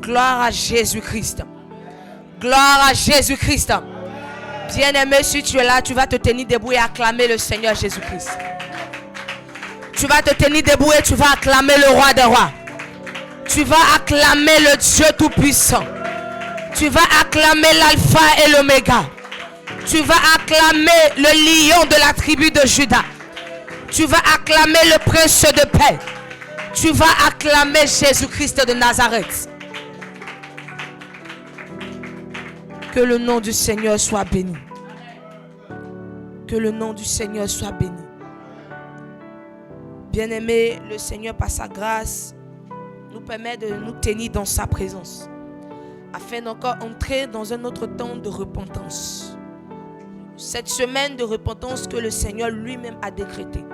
Gloire à Jésus-Christ. Gloire à Jésus-Christ. Bien-aimé, si tu es là, tu vas te tenir debout et acclamer le Seigneur Jésus-Christ. Tu vas te tenir debout et tu vas acclamer le roi des rois. Tu vas acclamer le Dieu tout-puissant. Tu vas acclamer l'alpha et l'oméga. Tu vas acclamer le lion de la tribu de Juda. Tu vas acclamer le prince de paix. Tu vas acclamer Jésus-Christ de Nazareth. Que le nom du Seigneur soit béni. Que le nom du Seigneur soit béni. Bien-aimé, le Seigneur par sa grâce nous permet de nous tenir dans sa présence afin d'encore entrer dans un autre temps de repentance. Cette semaine de repentance que le Seigneur lui-même a décrétée.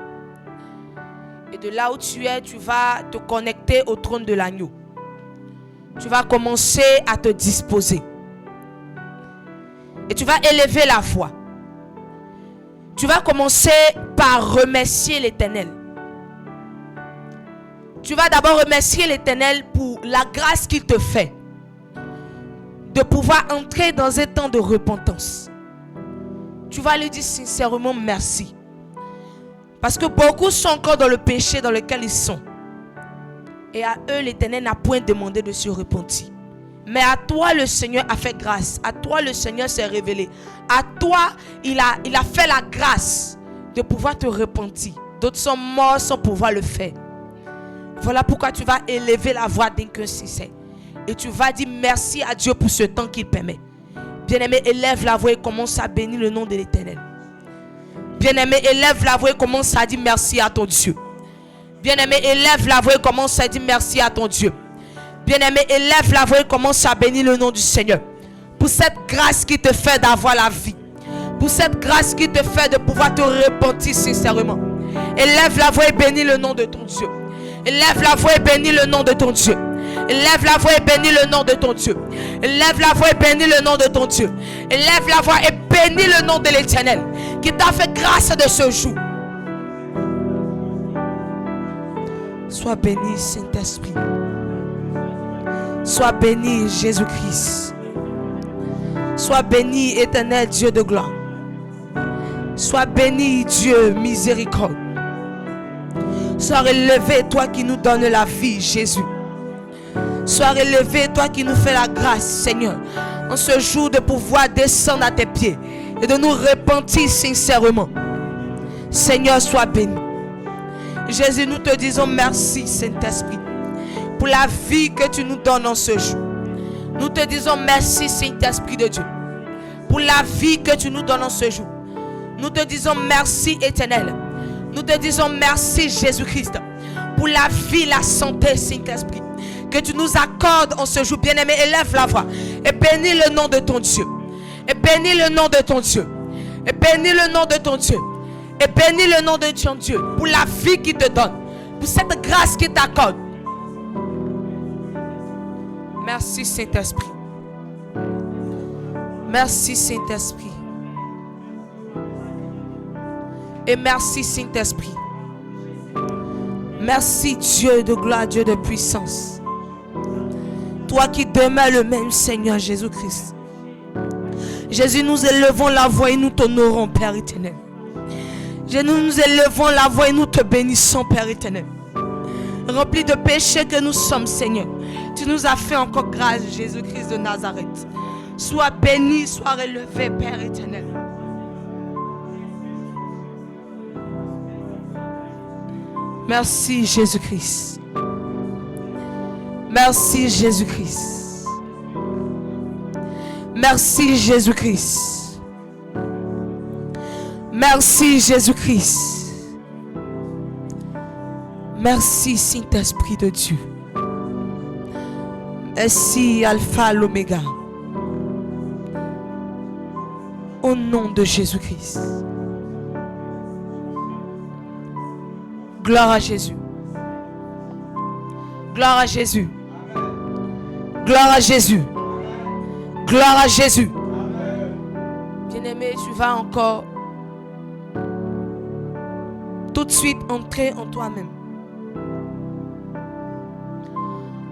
Et de là où tu es, tu vas te connecter au trône de l'agneau. Tu vas commencer à te disposer. Et tu vas élever la voix. Tu vas commencer par remercier l'Éternel. Tu vas d'abord remercier l'Éternel pour la grâce qu'il te fait de pouvoir entrer dans un temps de repentance. Tu vas lui dire sincèrement merci. Parce que beaucoup sont encore dans le péché dans lequel ils sont. Et à eux, l'Éternel n'a point demandé de se repentir. Mais à toi, le Seigneur a fait grâce. À toi, le Seigneur s'est révélé. À toi, il a fait la grâce de pouvoir te repentir. D'autres sont morts sans pouvoir le faire. Voilà pourquoi tu vas élever la voix d'un cœur sincère. Et tu vas dire merci à Dieu pour ce temps qu'il permet. Bien-aimé, élève la voix et commence à bénir le nom de l'Éternel. Bien-aimé, élève la voix et commence à dire merci à ton Dieu. Bien-aimé, élève la voix et commence à dire merci à ton Dieu. Bien-aimé, élève la voix et commence à bénir le nom du Seigneur. Pour cette grâce qui te fait d'avoir la vie. Pour cette grâce qui te fait de pouvoir te repentir sincèrement. Élève la voix et bénis le nom de ton Dieu. Élève la voix et bénis le nom de ton Dieu. Élève la voix et bénis le nom de ton Dieu. Élève la voix et bénis le nom de ton Dieu. Élève la voix et bénis le nom de l'Éternel qui t'a fait grâce de ce jour. Sois béni, Saint-Esprit. Sois béni, Jésus-Christ. Sois béni, Éternel Dieu de gloire. Sois béni, Dieu miséricorde. Sois relevé, toi qui nous donnes la vie, Jésus. Sois relevé, toi qui nous fais la grâce, Seigneur, en ce jour de pouvoir descendre à tes pieds et de nous repentir sincèrement. Seigneur, sois béni. Jésus, nous te disons merci, Saint-Esprit, pour la vie que tu nous donnes en ce jour. Nous te disons merci, Saint-Esprit de Dieu, pour la vie que tu nous donnes en ce jour. Nous te disons merci, Éternel. Nous te disons merci, Jésus-Christ, pour la vie, la santé, Saint-Esprit, que tu nous accordes en ce jour. Bien-aimé, élève la voix et bénis le nom de ton Dieu. Et bénis le nom de ton Dieu. Et bénis le nom de ton Dieu. Et bénis le nom de ton Dieu pour la vie qu'il te donne, pour cette grâce qu'il t'accorde. Merci, Saint-Esprit. Merci, Saint-Esprit. Et merci, Saint-Esprit. Merci, Dieu de gloire, Dieu de puissance. Toi qui demeures le même, Seigneur Jésus-Christ. Jésus, nous élevons la voix et nous t'honorons, Père éternel. Jésus, nous élevons la voix et nous te bénissons, Père éternel. Remplis de péchés que nous sommes, Seigneur, tu nous as fait encore grâce, Jésus-Christ de Nazareth. Sois béni, sois relevé, Père éternel. Merci, Jésus-Christ. Merci, Jésus-Christ. Merci, Jésus-Christ. Merci, Jésus-Christ. Merci, Saint-Esprit de Dieu. Merci, Alpha, l'Oméga. Au nom de Jésus-Christ. Gloire à Jésus. Gloire à Jésus. Gloire à Jésus. Gloire à Jésus. Bien-aimé, tu vas encore tout de suite entrer en toi-même.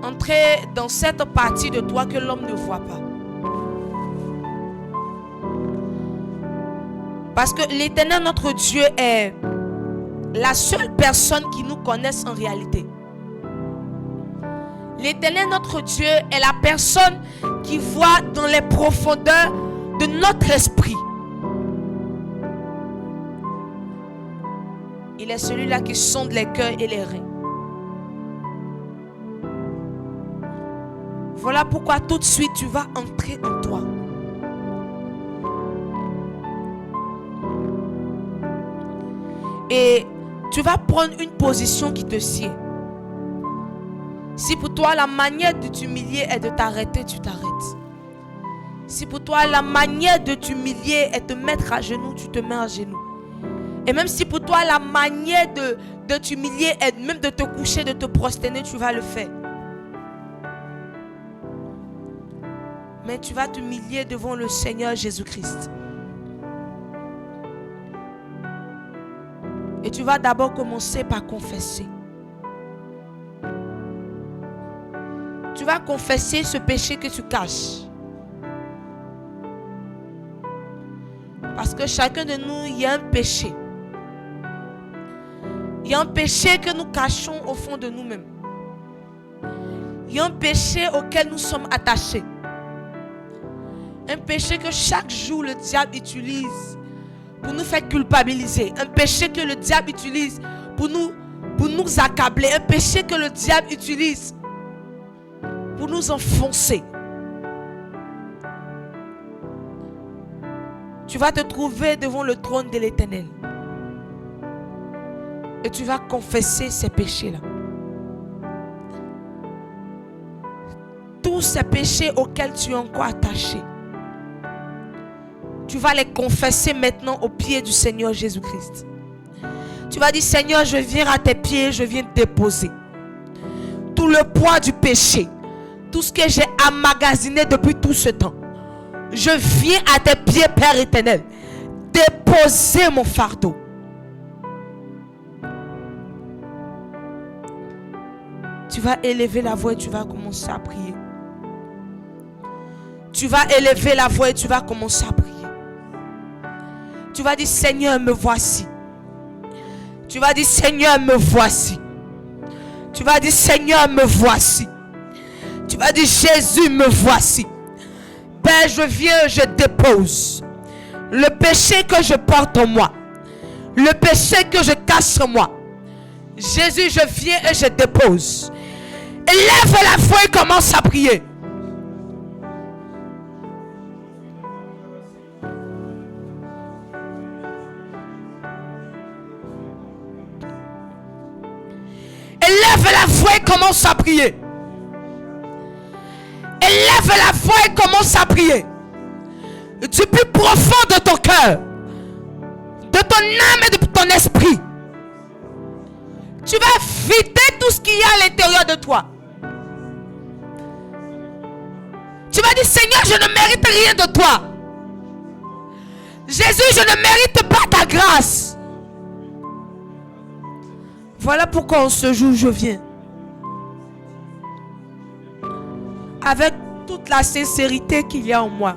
entrer dans cette partie de toi que l'homme ne voit pas. Parce que l'Éternel, notre Dieu, est la seule personne qui nous connaisse en réalité. L'Éternel, notre Dieu, est la personne qui voit dans les profondeurs de notre esprit. Il est celui-là qui sonde les cœurs et les reins. Voilà pourquoi tout de suite tu vas entrer en toi. Et tu vas prendre une position qui te sied. Si pour toi la manière de t'humilier est de t'arrêter, tu t'arrêtes. Si pour toi la manière de t'humilier est de te mettre à genoux, tu te mets à genoux. Et même si pour toi la manière de t'humilier est même de te coucher, de te prosterner, tu vas le faire. Mais tu vas t'humilier devant le Seigneur Jésus-Christ. Et tu vas d'abord commencer par confesser. Tu vas confesser ce péché que tu caches. Parce que chacun de nous, il y a un péché. Il y a un péché que nous cachons au fond de nous-mêmes. Il y a un péché auquel nous sommes attachés. Un péché que chaque jour le diable utilise pour nous faire culpabiliser. Un péché que le diable utilise pour nous accabler. Un péché que le diable utilise pour nous enfoncer. Tu vas te trouver devant le trône de l'Éternel. Et tu vas confesser ces péchés-là. Tous ces péchés auxquels tu es encore attaché. Tu vas les confesser maintenant aux pieds du Seigneur Jésus-Christ. Tu vas dire, Seigneur, je viens à tes pieds, je viens déposer tout le poids du péché, tout ce que j'ai emmagasiné depuis tout ce temps. Je viens à tes pieds, Père éternel, déposer mon fardeau. Tu vas élever la voix et tu vas commencer à prier. Tu vas élever la voix et tu vas commencer à prier. Tu vas dire, Seigneur, me voici. Tu vas dire, Seigneur, me voici. Tu vas dire, Seigneur, me voici. Tu vas dire, Jésus, me voici. Père, je viens, je dépose le péché que je porte en moi, le péché que je cache en moi. Jésus, je viens et je dépose. Élève la voix et commence à prier. Élève la voix et commence à prier. Élève la voix et commence à prier. Du plus profond de ton cœur, de ton âme et de ton esprit. Tu vas vider tout ce qu'il y a à l'intérieur de toi. Tu vas dire, Seigneur, je ne mérite rien de toi. Jésus, je ne mérite pas ta grâce. Voilà pourquoi en ce jour je viens. Avec toute la sincérité qu'il y a en moi.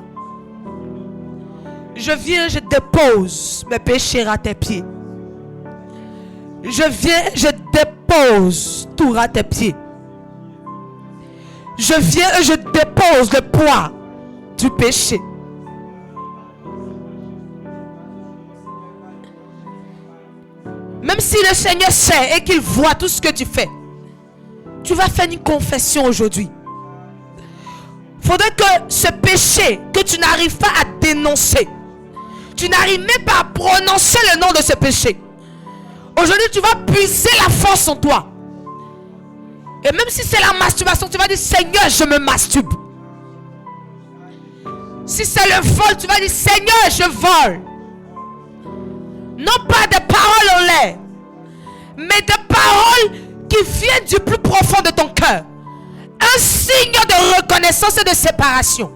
Je viens, je dépose mes péchés à tes pieds. Je viens, je dépose tout à tes pieds. Je viens et je dépose le poids du péché. Même si le Seigneur sait et qu'il voit tout ce que tu fais, tu vas faire une confession aujourd'hui. Il faudrait que ce péché que tu n'arrives pas à dénoncer, tu n'arrives même pas à prononcer le nom de ce péché. Aujourd'hui, tu vas puiser la force en toi. Et même si c'est la masturbation, tu vas dire, Seigneur, je me masturbe. Si c'est le vol, tu vas dire, Seigneur, je vole. Non pas des paroles en l'air, mais des paroles qui viennent du plus profond de ton cœur. Un signe de reconnaissance et de séparation.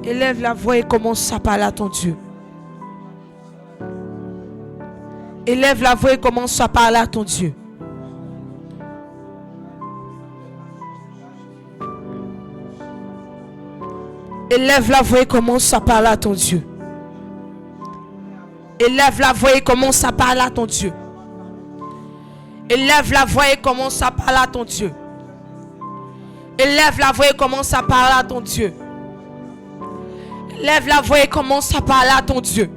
Élève la voix et commence à parler à ton Dieu. Élève la voix et commence à parler à ton Dieu. Élève la voix et commence à parler à ton Dieu. Élève la voix et commence à parler à ton Dieu. Élève la voix et commence à parler à ton Dieu. Élève la voix et commence à parler à ton Dieu. Élève la voix et commence à parler à ton Dieu.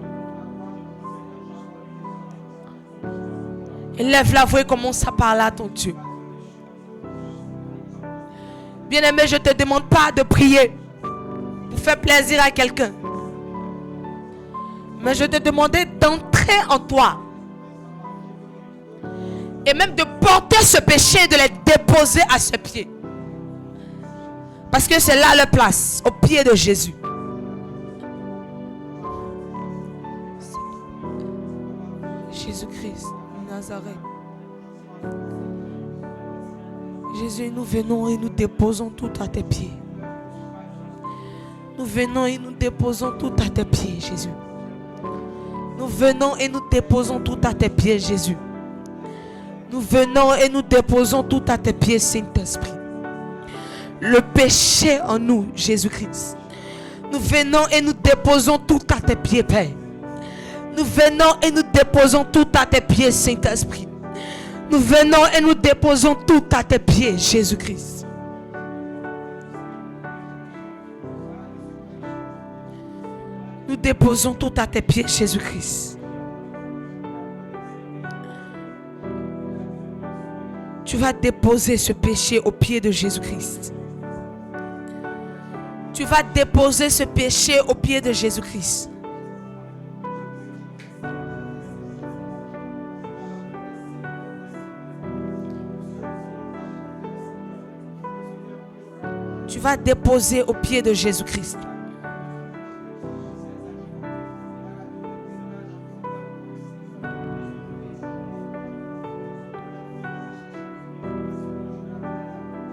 Élève la voix et commence à parler à ton Dieu. Bien-aimé, je ne te demande pas de prier pour faire plaisir à quelqu'un. Mais je te demandais d'entrer en toi. Et même de porter ce péché et de les déposer à ses pieds. Parce que c'est là leur place, au pied de Jésus. Jésus-Christ, Nazareth. Jésus, nous venons et nous déposons tout à tes pieds. Nous venons et nous déposons tout à tes pieds, Jésus. Nous venons et nous déposons tout à tes pieds, Jésus. Nous venons et nous déposons tout à tes pieds, Saint-Esprit. Le péché en nous, Jésus-Christ. Nous venons et nous déposons tout à tes pieds, Père. Nous venons et nous déposons tout à tes pieds, Saint-Esprit. Nous venons et nous déposons tout à tes pieds, Jésus-Christ. Nous déposons tout à tes pieds, Jésus-Christ. Tu vas déposer ce péché au pied de Jésus-Christ. Tu vas déposer ce péché au pied de Jésus-Christ. Tu vas déposer au pied de Jésus-Christ.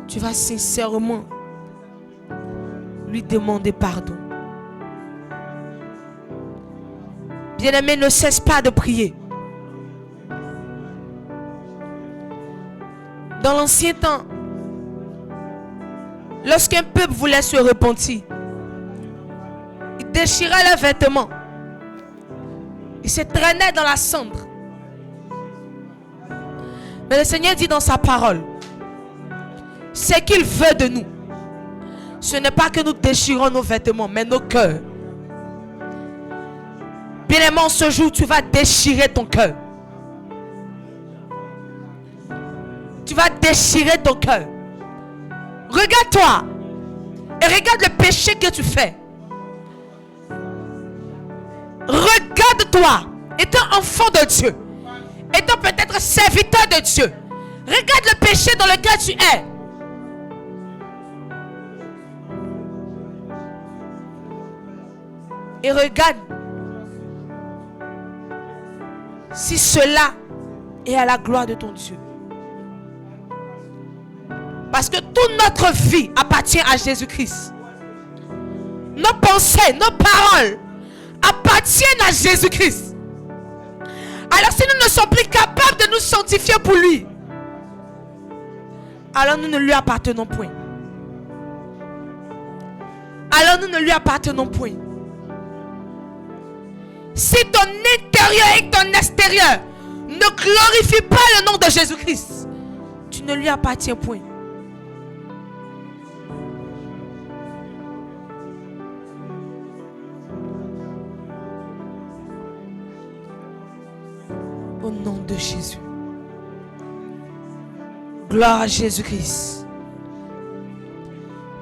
Tu vas sincèrement lui demander pardon. Bien-aimé, ne cesse pas de prier. Dans l'ancien temps, lorsqu'un peuple voulait se repentir, il déchirait leurs vêtements. Il se traînait dans la cendre. Mais le Seigneur dit dans sa parole, ce qu'il veut de nous, ce n'est pas que nous déchirons nos vêtements, mais nos cœurs. Bien-aimé, en ce jour, tu vas déchirer ton cœur. Tu vas déchirer ton cœur. Regarde-toi et regarde le péché que tu fais. Regarde-toi, étant enfant de Dieu, étant peut-être serviteur de Dieu. Regarde le péché dans lequel tu es. Et regarde si cela est à la gloire de ton Dieu. Parce que toute notre vie appartient à Jésus-Christ. Nos pensées, nos paroles appartiennent à Jésus-Christ. Alors si nous ne sommes plus capables de nous sanctifier pour lui, alors nous ne lui appartenons point. Alors nous ne lui appartenons point. Si ton intérieur et ton extérieur ne glorifient pas le nom de Jésus-Christ, tu ne lui appartiens point. Au nom de Jésus. Gloire à Jésus-Christ.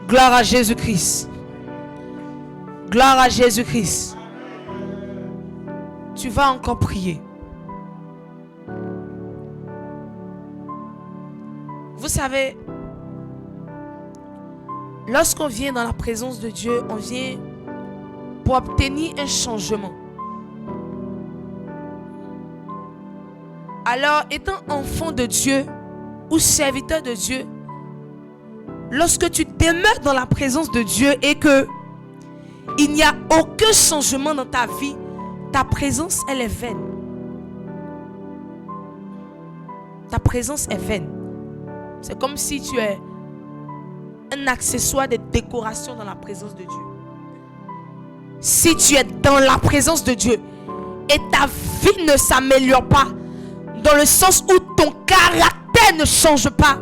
Gloire à Jésus-Christ. Gloire à Jésus-Christ. Tu vas encore prier. Vous savez, lorsqu'on vient dans la présence de Dieu, on vient pour obtenir un changement. Alors, étant enfant de Dieu ou serviteur de Dieu, lorsque tu demeures dans la présence de Dieu et que il n'y a aucun changement dans ta vie, ta présence, elle est vaine. ta présence est vaine. C'est comme si tu es un accessoire de décoration dans la présence de Dieu. Si tu es dans la présence de Dieu et ta vie ne s'améliore pas, dans le sens où ton caractère ne change pas,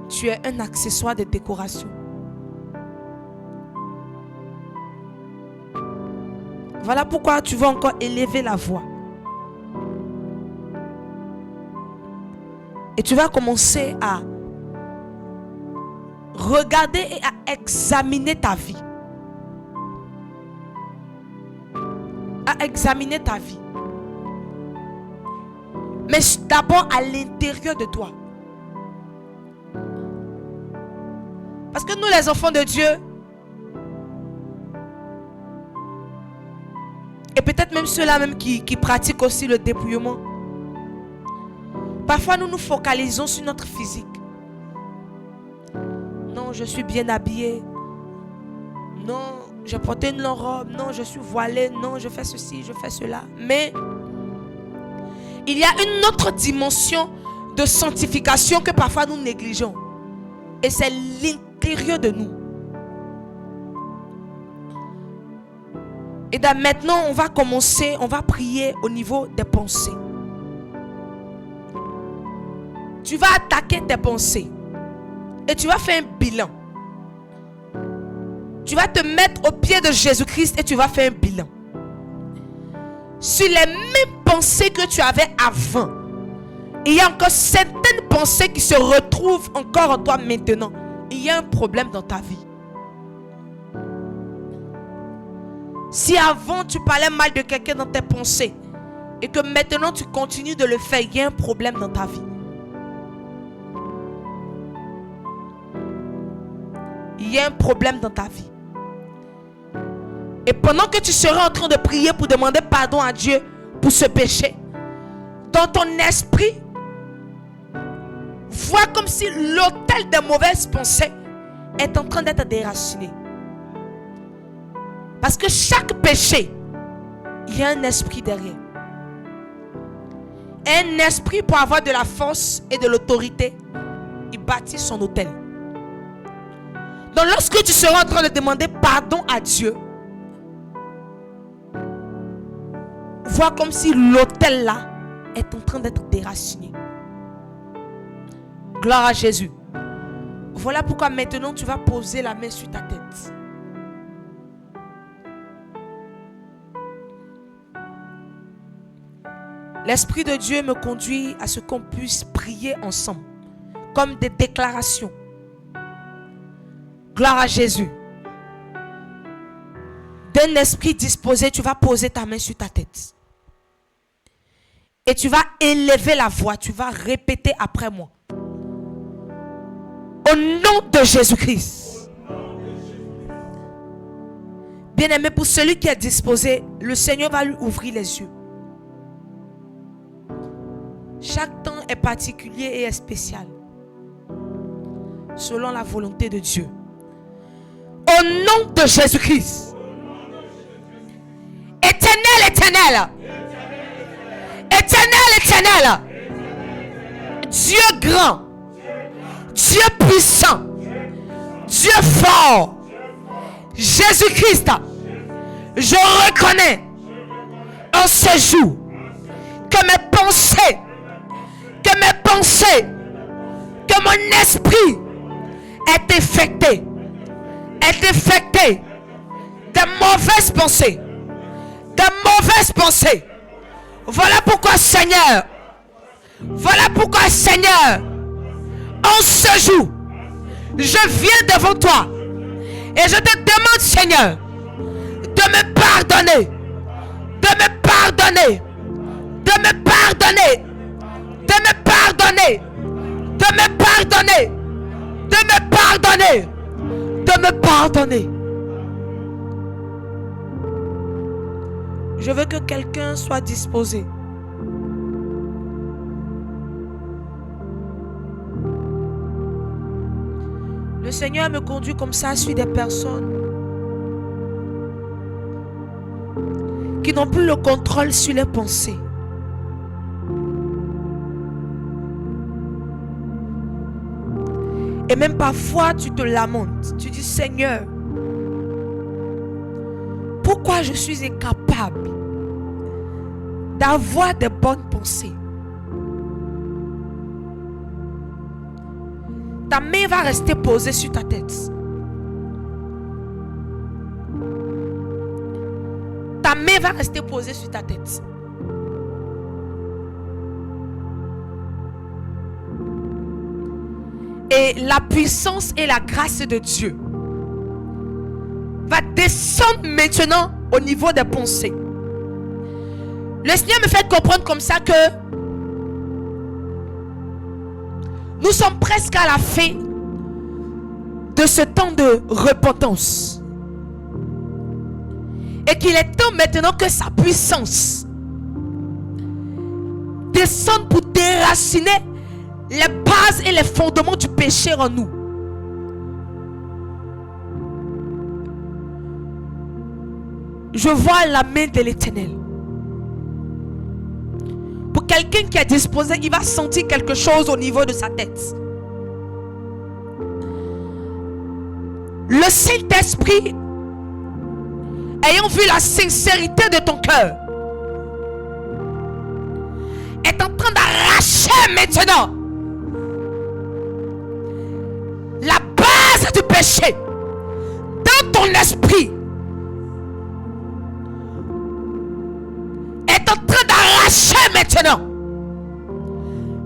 tu es un accessoire de décoration. Voilà pourquoi tu vas encore élever la voix. Et tu vas commencer à regarder et à examiner ta vie. À examiner ta vie. Mais d'abord à l'intérieur de toi. Parce que nous les enfants de Dieu, et peut-être même ceux-là même qui pratiquent aussi le dépouillement, parfois nous nous focalisons sur notre physique. Non, je suis bien habillée. Non, j'ai porté une longue robe. Non, je suis voilée. Non, je fais ceci, je fais cela. Mais il y a une autre dimension de sanctification que parfois nous négligeons. Et c'est l'intérieur de nous. Et maintenant, on va commencer, on va prier au niveau des pensées. Tu vas attaquer tes pensées. Et tu vas faire un bilan. Tu vas te mettre au pied de Jésus-Christ et tu vas faire un bilan. Sur les mêmes pensées que tu avais avant, il y a encore certaines pensées qui se retrouvent encore en toi maintenant. Il y a un problème dans ta vie. Si avant tu parlais mal de quelqu'un dans tes pensées et que maintenant tu continues de le faire, il y a un problème dans ta vie. Il y a un problème dans ta vie. Et pendant que tu seras en train de prier pour demander pardon à Dieu pour ce péché, dans ton esprit, vois comme si l'autel des mauvaises pensées est en train d'être déraciné. Parce que chaque péché, il y a un esprit derrière. Un esprit, pour avoir de la force et de l'autorité, il bâtit son autel. Donc lorsque tu seras en train de demander pardon à Dieu, vois comme si l'autel là est en train d'être déraciné. Gloire à Jésus. Voilà pourquoi maintenant tu vas poser la main sur ta tête. L'Esprit de Dieu me conduit à ce qu'on puisse prier ensemble, comme des déclarations. Gloire à Jésus. D'un esprit disposé, tu vas poser ta main sur ta tête. Et tu vas élever la voix, tu vas répéter après moi. Au nom de Jésus-Christ. Bien-aimé, pour celui qui est disposé, le Seigneur va lui ouvrir les yeux. Chaque temps est particulier et est spécial, selon la volonté de Dieu. Au nom de Jésus-Christ. Éternel, éternel. Éternel, éternel. Dieu grand. Dieu puissant. Dieu fort. Jésus-Christ. Je reconnais en ce jour que mes pensées, que mon esprit est infecté de mauvaises pensées. Voilà pourquoi Seigneur, en ce jour, je viens devant toi et je te demande, Seigneur, de me pardonner, Je veux que quelqu'un soit disposé. Le Seigneur me conduit comme ça sur des personnes qui n'ont plus le contrôle sur les pensées. Et même parfois, tu te lamentes. Tu dis, Seigneur, pourquoi je suis incapable d'avoir des bonnes pensées? Ta main va rester posée sur ta tête. Ta main va rester posée sur ta tête. Et la puissance et la grâce de Dieu va descendre maintenant au niveau des pensées. Le Seigneur me fait comprendre comme ça que nous sommes presque à la fin de ce temps de repentance. Et qu'il est temps maintenant que sa puissance descende pour déraciner les bases et les fondements du péché en nous. Je vois la main de l'Éternel. Pour quelqu'un qui est disposé, il va sentir quelque chose au niveau de sa tête. Le Saint-Esprit, ayant vu la sincérité de ton cœur, est en train d'arracher maintenant la base du péché dans ton esprit. Est en train d'arracher maintenant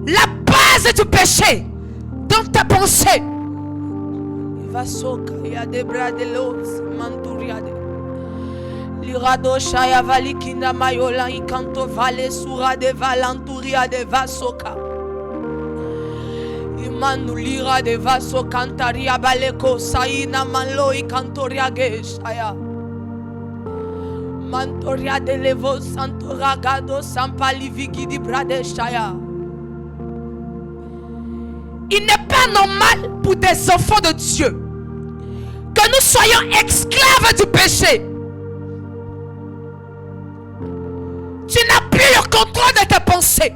la base du péché dans ta pensée. Lirado shaya valikina mayola ikanto vale sura de valanturia de vasoka. Imanu lira de vaso cantaria baleko saina malo ikantoria geshaya. Mantoria de levo santo ragado sampali vigi di bradeshaya. Il n'est pas normal pour des enfants de Dieu que nous soyons esclaves du péché. Tu n'as plus le contrôle de tes pensées.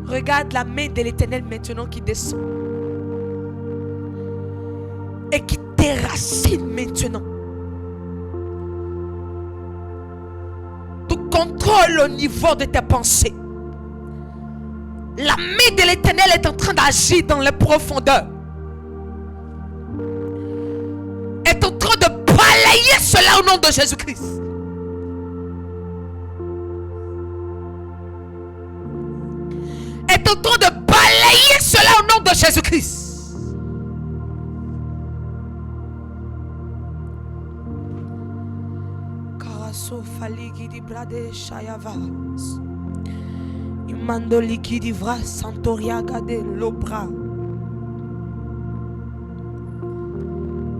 Regarde la main de l'Éternel maintenant qui descend et qui déracine maintenant tout contrôle au niveau de tes pensées. La main de l'Éternel est en train d'agir dans les profondeurs. Est en train de balayer cela au nom de Jésus-Christ. Est en train de balayer cela au nom de Jésus-Christ. Karaso faligi di brade shayava. Imando liquidi vra santoria gade l'obra.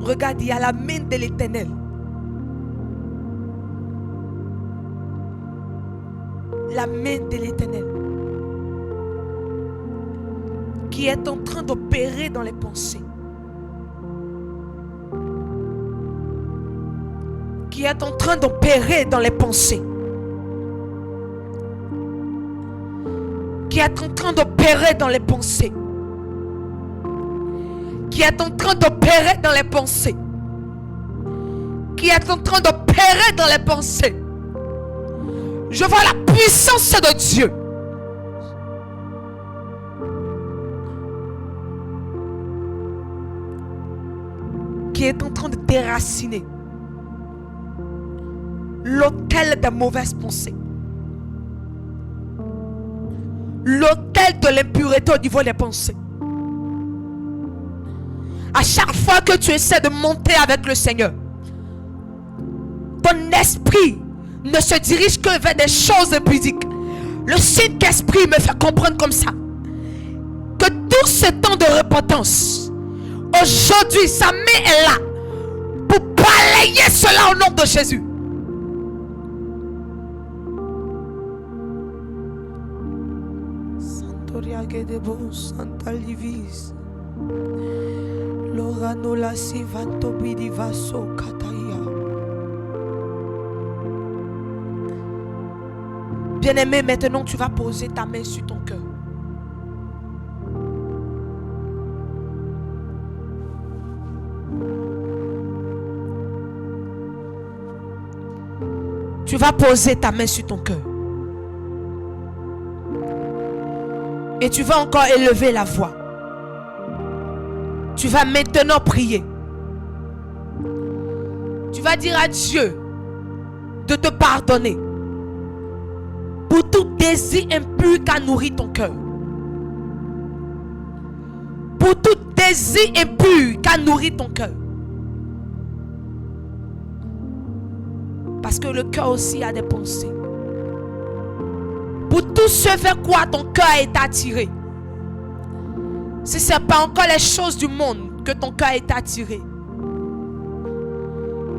Regarde, il y a la main de l'Éternel. La main de l'Éternel qui est en train d'opérer dans les pensées. Qui est en train d'opérer dans les pensées. Qui est en train d'opérer dans les pensées. Qui est en train d'opérer dans les pensées. Qui est en train d'opérer dans les pensées. Je vois la puissance de Dieu. Qui est en train de déraciner l'autel des mauvaises pensées. L'autel de l'impureté au niveau des pensées. À chaque fois que tu essaies de monter avec le Seigneur, ton esprit ne se dirige que vers des choses impudiques. Le Saint-Esprit me fait comprendre comme ça que tout ce temps de repentance, aujourd'hui, sa main est là pour balayer cela au nom de Jésus. Santoria Gedebo Santa Livis Lorano la Sivanto Bidivaso Kataya. Bien-aimé, maintenant tu vas poser ta main sur ton cœur. Tu vas poser ta main sur ton cœur. Et tu vas encore élever la voix. Tu vas maintenant prier. Tu vas dire à Dieu de te pardonner pour tout désir impur qu'a nourri ton cœur. Pour tout désir impur qu'a nourri ton cœur. Parce que le cœur aussi a des pensées. Pour tout ce vers quoi ton cœur est attiré. Si ce n'est pas encore les choses du monde que ton cœur est attiré.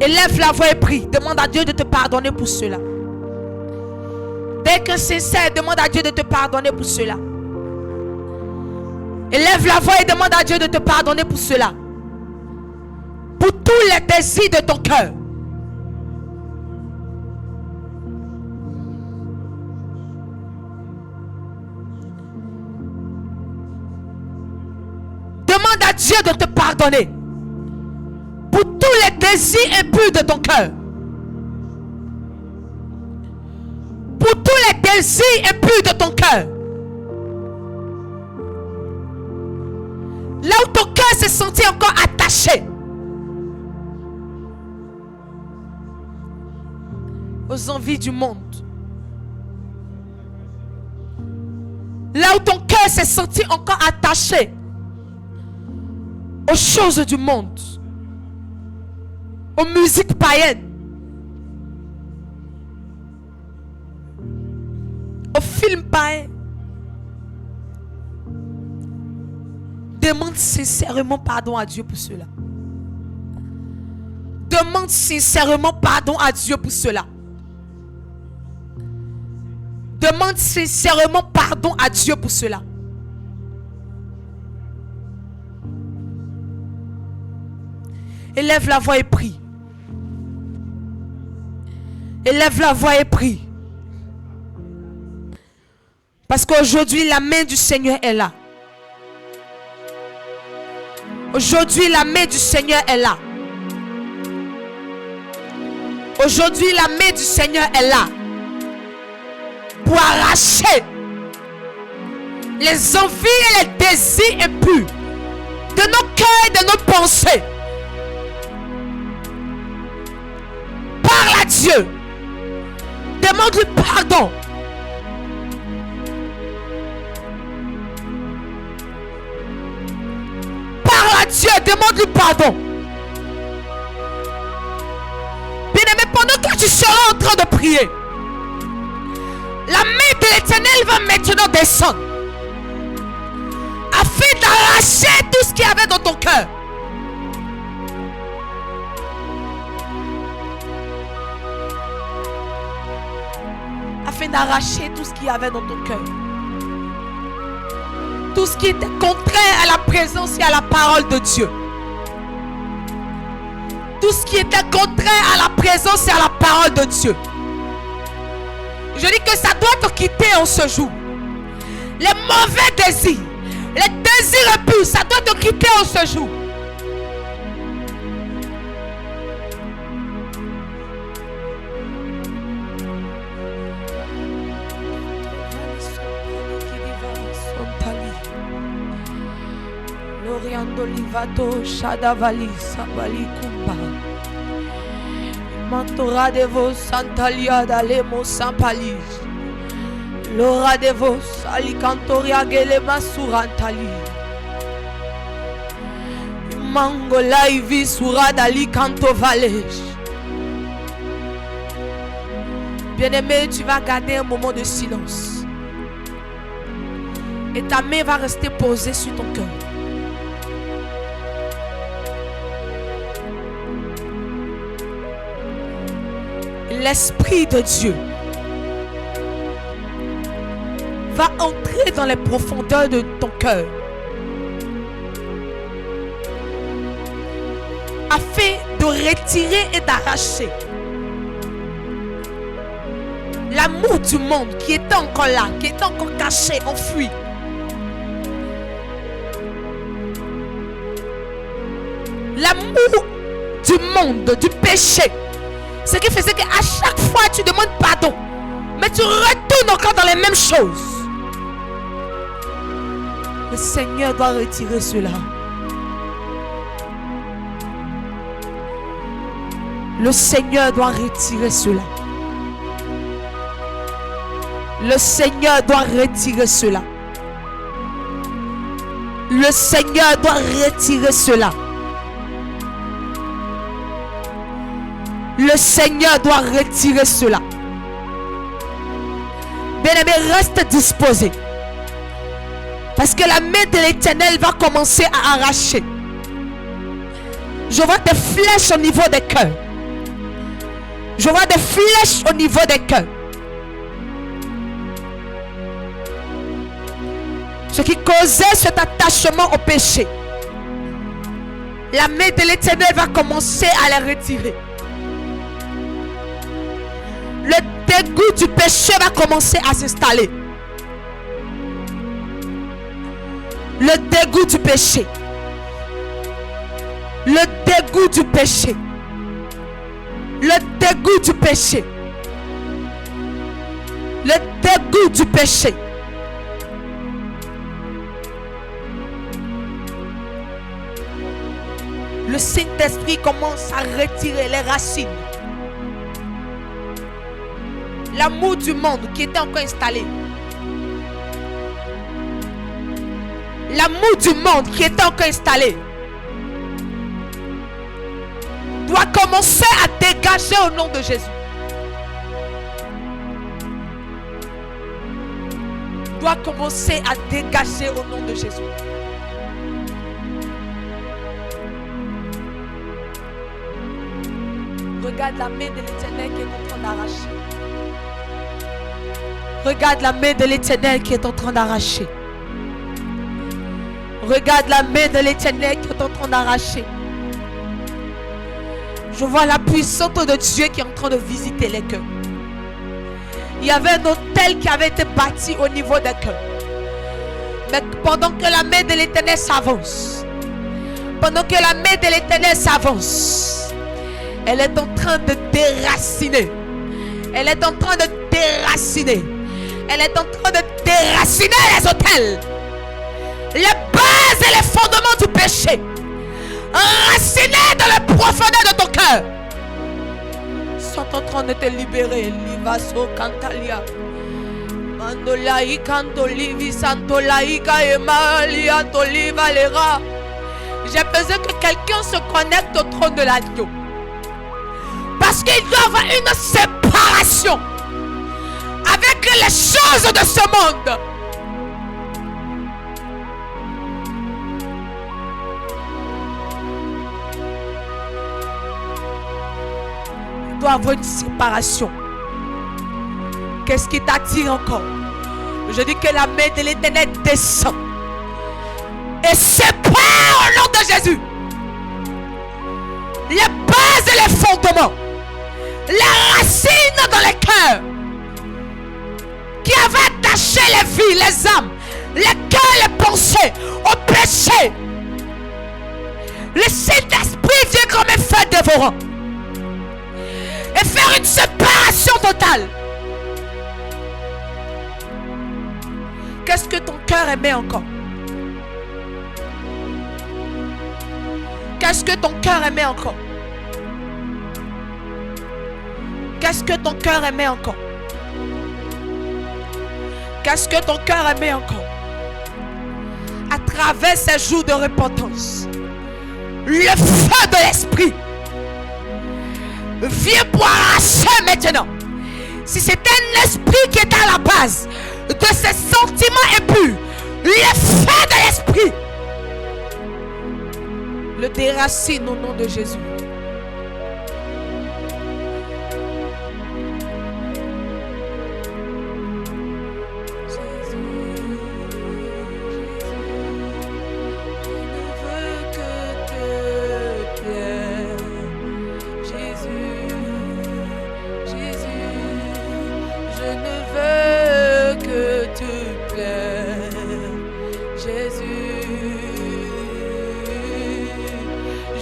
Élève la voix et prie. Demande à Dieu de te pardonner pour cela. Dès que sincère, demande à Dieu de te pardonner pour cela. Élève la voix et demande à Dieu de te pardonner pour cela. Pour tous les désirs de ton cœur. Demande à Dieu de te pardonner pour tous les désirs impurs de ton cœur. Pour tous les désirs impurs de ton cœur. Là où ton cœur s'est senti encore attaché aux envies du monde. Là où ton cœur s'est senti encore attaché aux choses du monde, aux musiques païennes, aux films païens. Demande sincèrement pardon à Dieu pour cela. Demande sincèrement pardon à Dieu pour cela. Demande sincèrement pardon à Dieu pour cela. Élève la voix et prie. Élève la voix et prie. Parce qu'aujourd'hui, la main du Seigneur est là. Aujourd'hui, la main du Seigneur est là. Aujourd'hui, la main du Seigneur est là. Pour arracher les envies et les désirs impurs de nos cœurs et de nos pensées. Parle à Dieu. Demande-lui pardon. Parle à Dieu. Demande-lui pardon. Bien-aimé, pendant que tu seras en train de prier, la main de l'Éternel va maintenant descendre afin d'arracher tout ce qu'il y avait dans ton cœur. Afin d'arracher tout ce qu'il y avait dans ton cœur. Tout ce qui était contraire à la présence et à la parole de Dieu. Tout ce qui était contraire à la présence et à la parole de Dieu. Je dis que ça doit te quitter en ce jour. Les mauvais désirs, les désirs impurs, ça doit te quitter en ce jour. Loriando livato shadavali sabali kumba. Mantora de vos santalia dalemo sampali. Lora de vos alicantoria gele masurantali. Mango laivi surada licanto valej. Bien-aimé, tu vas garder un moment de silence. Et ta main va rester posée sur ton cœur. L'Esprit de Dieu va entrer dans les profondeurs de ton cœur afin de retirer et d'arracher la L'amour du monde qui était encore là, qui était encore caché, enfui. L'amour du monde, du péché. Ce qui faisait qu'à chaque fois tu demandes pardon, mais tu retournes encore dans les mêmes choses. Le Seigneur doit retirer cela. Le Seigneur doit retirer cela. Le Seigneur doit retirer cela. Le Seigneur doit retirer cela. Le Seigneur doit retirer cela. Bien-aimé, reste disposé. Parce que la main de l'Éternel va commencer à arracher. Je vois des flèches au niveau des cœurs. Je vois des flèches au niveau des cœurs. Ce qui causait cet attachement au péché. La main de l'Éternel va commencer à les retirer. Le dégoût du péché va commencer à s'installer. Le dégoût du péché. Le dégoût du péché. Le dégoût du péché. Le dégoût du péché. Le Saint-Esprit commence à retirer les racines. L'amour du monde qui était encore installé. L'amour du monde qui était encore installé doit commencer à dégager au nom de Jésus. Doit commencer à dégager au nom de Jésus. Regarde la main de l'Éternel qui est en train d'arracher. Regarde la main de l'Éternel qui est en train d'arracher. Regarde la main de l'Éternel qui est en train d'arracher. Je vois la puissance de Dieu qui est en train de visiter les cœurs. Il y avait un hôtel qui avait été bâti au niveau des cœurs. Mais pendant que la main de l'Éternel s'avance, pendant que la main de l'Éternel s'avance, elle est en train de déraciner. Elle est en train de déraciner. Elle est en train de déraciner les hôtels. Les bases et les fondements du péché. Enracinés dans les profondeurs de ton cœur. Sont en train de te libérer. Livaso Cantalia. Mandolai Cantolivi Santolaïka et Malia Tolivalera. J'ai besoin que quelqu'un se connecte au trône de l'agneau. Parce qu'il doit y avoir une séparation avec les choses de ce monde. Il doit y avoir une séparation. Qu'est-ce qui t'attire encore? Je dis que la main de l'Éternel descend et sépare au nom de Jésus les bases et les fondements, les racines dans les cœurs qui avaient attaché les vies, les âmes, les cœurs, les pensées au péché. Le Saint-Esprit vient comme un feu dévorant et faire une séparation totale. Qu'est-ce que ton cœur aimait encore? Qu'est-ce que ton cœur aimait encore? Qu'est-ce que ton cœur aimait encore? Qu'est-ce que ton cœur aimait encore? À travers ces jours de repentance, le feu de l'esprit vient pour arracher maintenant. Si c'est un esprit qui est à la base de ces sentiments impurs, le feu de l'esprit le déracine au nom de Jésus. Je je ne veux que te plaire, Jésus.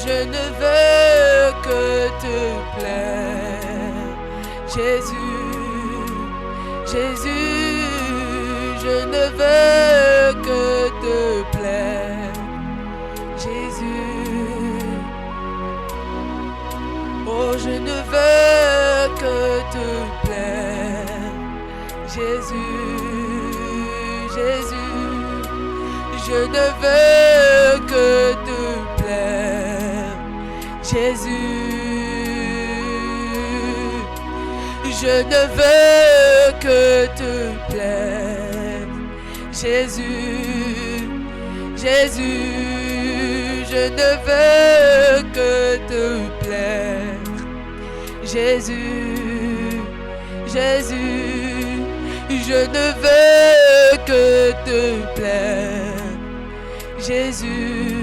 Je ne veux que te plaire, Jésus. Jésus, je ne veux que te plaire, Jésus. Oh, je ne veux que te plaire, Jésus. Jésus, je ne veux que te plaire, Jésus. Je ne veux que te plaire, Jésus. Jésus, je ne veux que te plaire, Jésus. Jésus, je ne veux que te plaire, Jésus.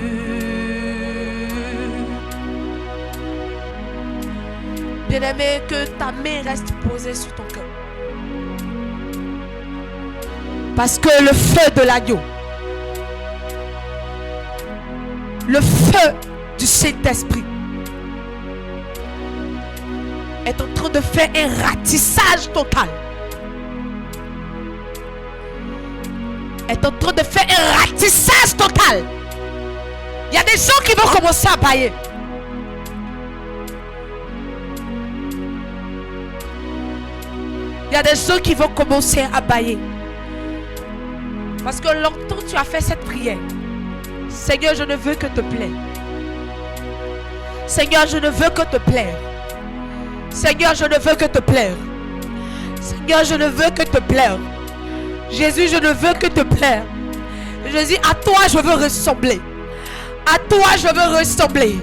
Bien-aimé, que ta main reste posée sur ton cœur. Parce que le feu de l'agneau, le feu du Saint-Esprit est en train de faire un ratissage total. Est en train de faire un ratissage total. Il y a des gens qui vont commencer à bailler. Il y a des gens qui vont commencer à bailler. Parce que longtemps tu as fait cette prière. Seigneur, je ne veux que te plaire. Seigneur, je ne veux que te plaire. Seigneur, je ne veux que te plaire. Seigneur, je ne veux que te plaire. Jésus, je ne veux que te plaire. Jésus, à toi je veux ressembler. À toi je veux ressembler.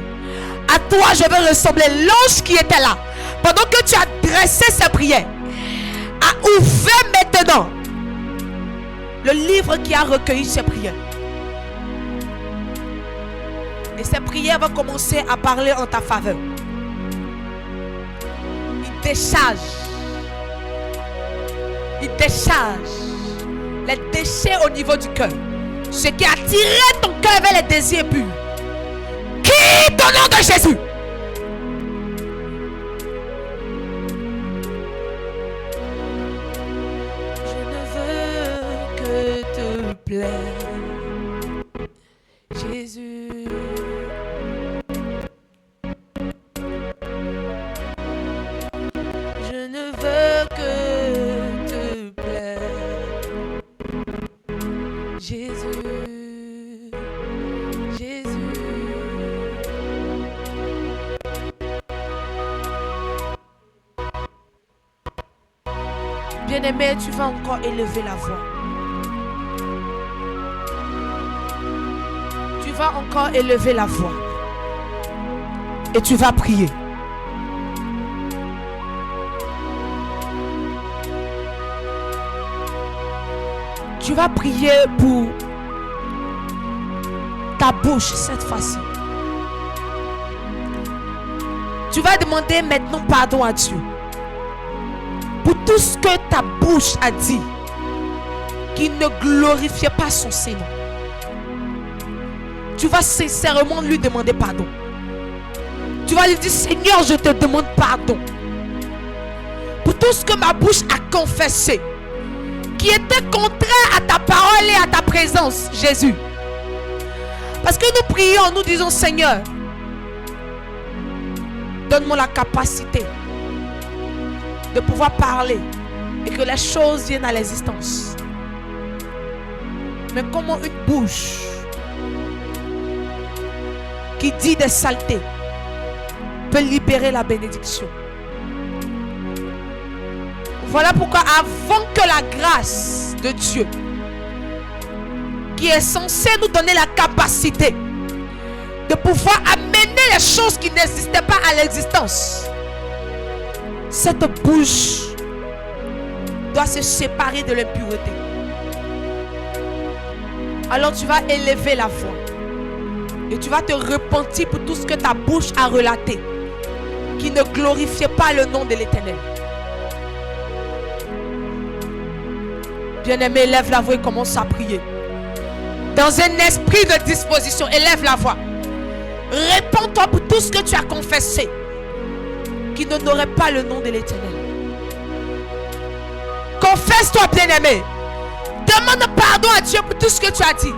À toi je veux ressembler. L'ange qui était là, pendant que tu as dressé ces prières, a ouvert maintenant le livre qui a recueilli ces prières. Et ces prières vont commencer à parler en ta faveur. Il décharge les déchets au niveau du cœur. Ce qui a tiré ton cœur vers les désirs purs. Quitte au nom de Jésus. Jésus, je ne veux que te plaire, Jésus, Jésus. Bien-aimé, tu vas encore élever la voix. Tu vas encore élever la voix. Et tu vas prier. Tu vas prier pour ta bouche cette fois-ci. Tu vas demander maintenant pardon à Dieu pour tout ce que ta bouche a dit qui ne glorifiait pas son Seigneur. Tu vas sincèrement lui demander pardon. Tu vas lui dire: Seigneur, je te demande pardon pour tout ce que ma bouche a confessé qui était contraire à ta parole et à ta présence, Jésus. Parce que nous prions, nous disons: Seigneur, donne-moi la capacité de pouvoir parler et que les choses viennent à l'existence. Mais comment une bouche qui dit des saletés peut libérer la bénédiction? Voilà pourquoi avant que la grâce de Dieu, qui est censée nous donner la capacité de pouvoir amener les choses qui n'existaient pas à l'existence, cette bouche doit se séparer de l'impureté. Alors tu vas élever la voix et tu vas te repentir pour tout ce que ta bouche a relaté qui ne glorifiait pas le nom de l'Éternel. Bien-aimé, élève la voix et commence à prier. Dans un esprit de disposition, élève la voix. Réponds-toi pour tout ce que tu as confessé qui n'honorait pas le nom de l'Éternel. Confesse-toi, bien-aimé. Demande pardon à Dieu pour tout ce que tu as dit.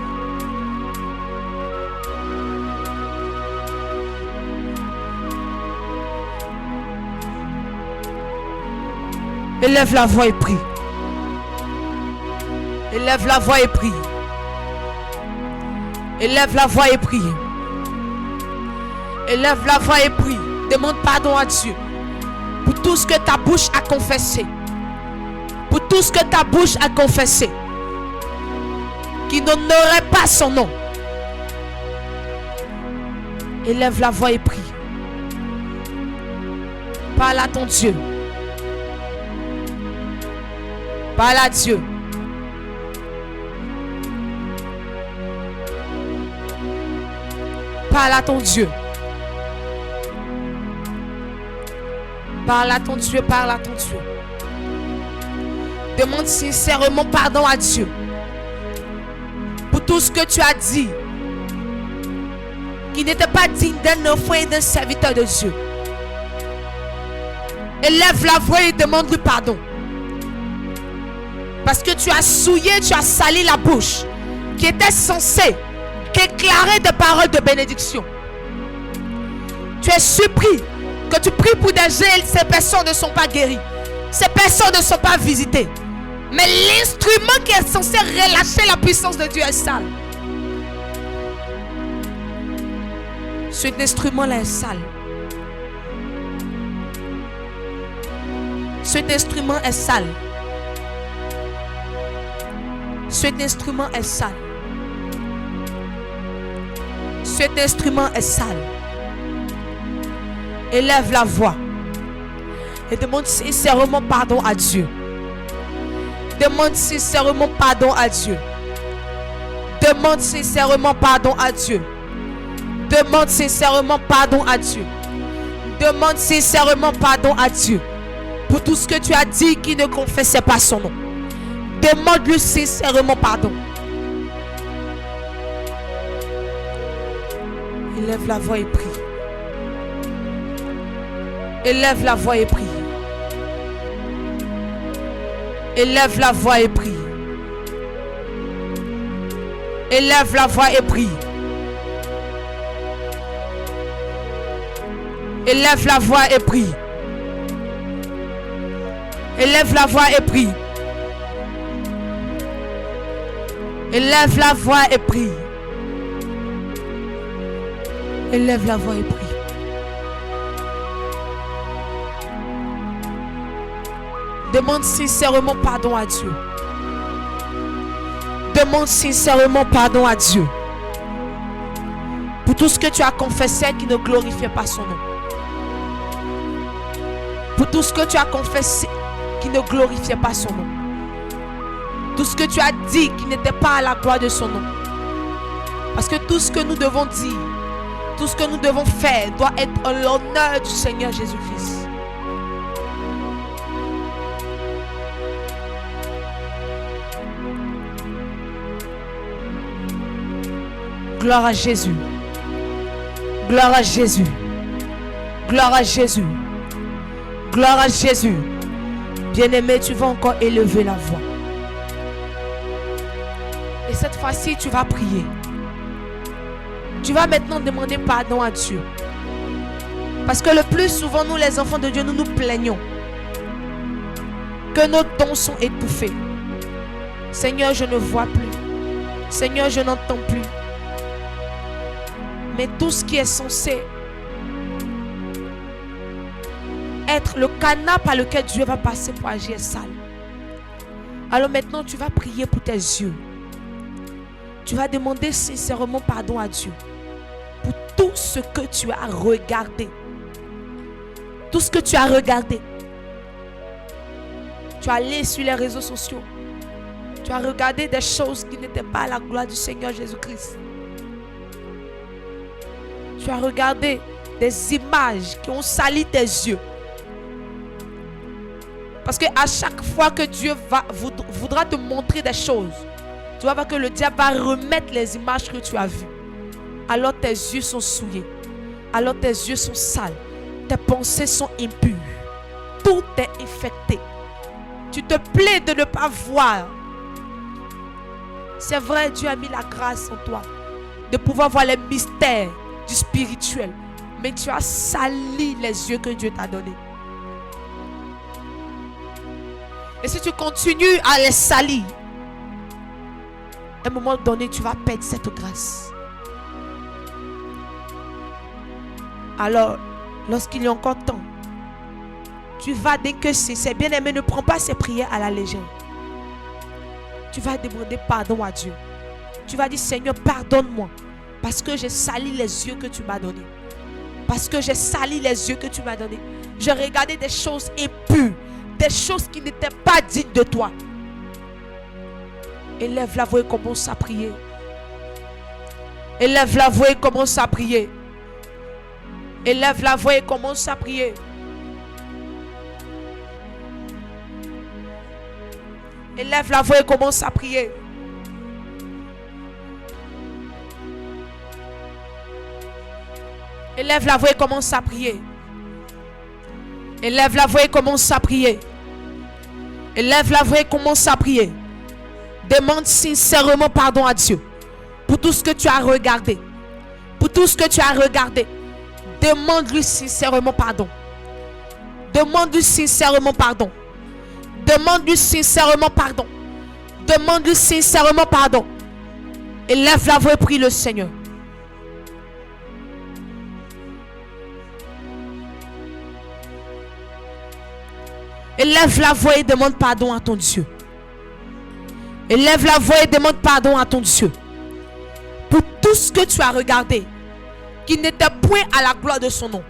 Élève la voix et prie. Élève la voix et prie. Élève la voix et prie. Élève la voix et prie. Demande pardon à Dieu pour tout ce que ta bouche a confessé. Pour tout ce que ta bouche a confessé qui n'honorait pas son nom. Élève la voix et prie. Parle à ton Dieu. Parle à Dieu. Parle à ton Dieu. Parle à ton Dieu, parle à ton Dieu. Demande sincèrement pardon à Dieu pour tout ce que tu as dit qui n'était pas digne d'un enfant et d'un serviteur de Dieu. Élève la voix et demande-lui pardon. Parce que tu as souillé, tu as sali la bouche qui était censée déclarer des paroles de bénédiction. Tu es surpris que tu pries pour des gens, ces personnes ne sont pas guéries. Ces personnes ne sont pas visitées. Mais l'instrument qui est censé relâcher la puissance de Dieu est sale. Cet instrument-là est sale. Cet instrument est sale. Cet instrument est sale. Cet instrument est sale. Élève la voix et demande sincèrement pardon à Dieu. Demande sincèrement pardon à Dieu. Demande sincèrement pardon à Dieu. Demande sincèrement pardon à Dieu. Demande sincèrement pardon à Dieu pour tout ce que tu as dit qui ne confessait pas son nom. Demande-lui sincèrement pardon. Élève la voix et prie. Élève la voix et prie. Élève la voix et prie. Élève la voix et prie. Élève la voix et prie. Élève la voix et prie. Élève la voix et prie. Élève la voix et prie. Demande sincèrement pardon à Dieu. Demande sincèrement pardon à Dieu pour tout ce que tu as confessé qui ne glorifiait pas son nom. Pour tout ce que tu as confessé qui ne glorifiait pas son nom. Tout ce que tu as dit qui n'était pas à la gloire de son nom. Parce que tout ce que nous devons dire, tout ce que nous devons faire doit être en l'honneur du Seigneur Jésus-Christ. Gloire à Jésus. Gloire à Jésus. Gloire à Jésus. Gloire à Jésus. Bien-aimé, tu vas encore élever la voix. Et cette fois-ci, tu vas prier. Tu vas maintenant demander pardon à Dieu. Parce que le plus souvent, nous les enfants de Dieu, nous nous plaignons que nos dons sont étouffés. Seigneur, je ne vois plus. Seigneur, je n'entends plus. Mais tout ce qui est censé être le canal par lequel Dieu va passer pour agir est sale. Alors maintenant, tu vas prier pour tes yeux. Tu vas demander sincèrement pardon à Dieu pour tout ce que tu as regardé. Tout ce que tu as regardé. Tu as allé sur les réseaux sociaux. Tu as regardé des choses qui n'étaient pas à la gloire du Seigneur Jésus-Christ. Tu as regardé des images qui ont sali tes yeux. Parce que à chaque fois que Dieu voudra te montrer des choses, tu vas voir que le diable va remettre les images que tu as vues. Alors tes yeux sont souillés. Alors tes yeux sont sales. Tes pensées sont impures. Tout est infecté. Tu te plais de ne pas voir. C'est vrai, Dieu a mis la grâce en toi de pouvoir voir les mystères du spirituel. Mais tu as sali les yeux que Dieu t'a donnés. Et si tu continues à les salir, à un moment donné, tu vas perdre cette grâce. Alors, lorsqu'il y a encore temps, tu vas, dès que c'est bien-aimé, ne prends pas ces prières à la légère. Tu vas demander pardon à Dieu. Tu vas dire, Seigneur, pardonne-moi. Parce que j'ai sali les yeux que tu m'as donnés. Parce que j'ai sali les yeux que tu m'as donnés. J'ai regardé des choses impures. Des choses qui n'étaient pas dignes de toi. Élève la voix et commence à prier. Élève la voix et commence à prier. Élève la voix et commence à prier. Élève la voix et commence à prier. Élève la voix et commence à prier. Élève la voix et commence à prier. Élève la voix et commence à prier. Demande sincèrement pardon à Dieu pour tout ce que tu as regardé. Pour tout ce que tu as regardé. Demande-lui sincèrement pardon. Demande-lui sincèrement pardon. Demande-lui sincèrement pardon. Demande-lui sincèrement pardon. Élève la voix et prie le Seigneur. Élève la voix et demande pardon à ton Dieu. Élève la voix et demande pardon à ton Dieu. Pour tout ce que tu as regardé, qui n'était point à la gloire de son nom.